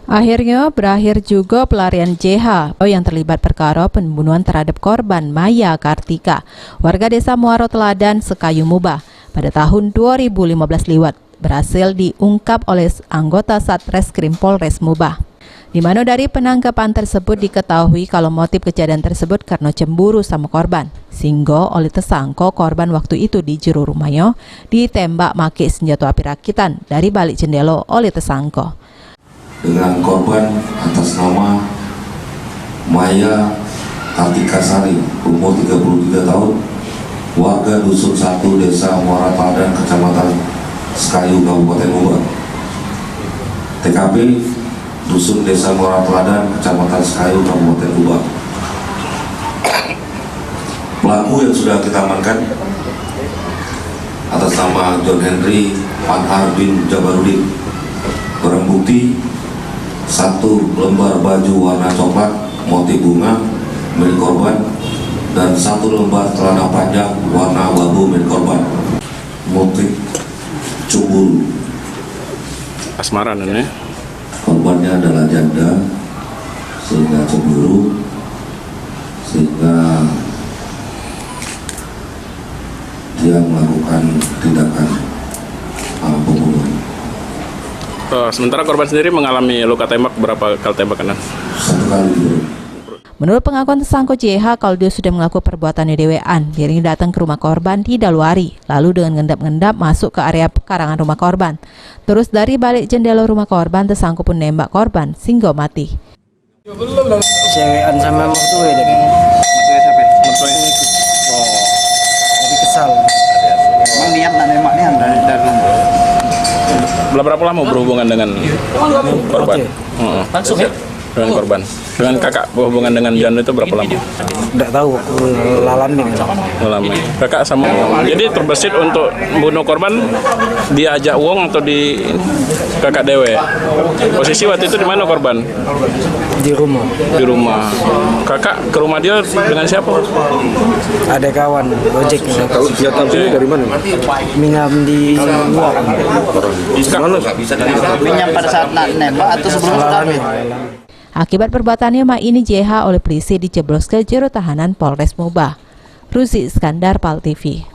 Akhirnya berakhir juga pelarian JH yang terlibat perkara pembunuhan terhadap korban Maya Kartika, warga desa Muaro Teladan, Sekayu Mubah, pada tahun 2015 liwat, berhasil diungkap oleh anggota Satreskrim Polres Mubah. Di mana dari penangkapan tersebut diketahui kalau motif kejadian tersebut karena cemburu sama korban, sehingga oleh tersangka korban waktu itu di jero rumahnya ditembak make senjata api rakitan dari balik jendela oleh tersangka. Dengan korban atas nama Maya Kartika Sari, umur 33 tahun, warga Dusun 1 Desa Muara Teladan, Kecamatan Sekayu, Kabupaten Mubah. TKP Dusun Desa Muara Teladan, Kecamatan Sekayu, Kabupaten Mubah. Pelaku yang sudah kita amankan atas nama John Henry Panhar bin Jabarudin. Barang bukti 1 lembar baju warna coklat motif bunga milik korban dan 1 lembar celana panjang warna abu-abu milik korban. Motif cemburu. Asmaran ini. Korbannya adalah janda sehingga cemburu, sehingga dia melakukan tindakan pembunuhan. Sementara korban sendiri mengalami luka tembak berapa kali tembakan? 1 kali. Menurut pengakuan tersangka JH, kalau dia sudah melakukan perbuatannya dewean, dirinya datang ke rumah korban di Daluari, lalu dengan ngendap-ngendap masuk ke area pekarangan rumah korban. Terus dari balik jendela rumah korban, tersangka pun nembak korban sehingga mati. Cewekan sama mertua deh. Mertua siapa? Mertua ini. Oh. Jadi kesal. Emang niat nak nembaknya dari rumah. Berapa lama berhubungan dengan korban? Langsung ya? Dengan korban. Dengan kakak berhubungan dengan janda itu berapa lama? Tidak tahu, lalami. Kakak sama. Jadi terbesit untuk bunuh korban diajak uang atau di kakak dewe? Posisi waktu itu di mana korban? Di rumah. Di rumah. Kakak ke rumah dia dengan siapa? Ada kawan ojek. Kalau dia tahu ini dari mana? Minggam di luar. Minyak pada saat nembak atau sebelumnya sudah. Akibat perbuatannya mak ini JH oleh polisi dijeblos ke jero tahanan Polres Mubah. Ruzi Iskandar, PAL TV.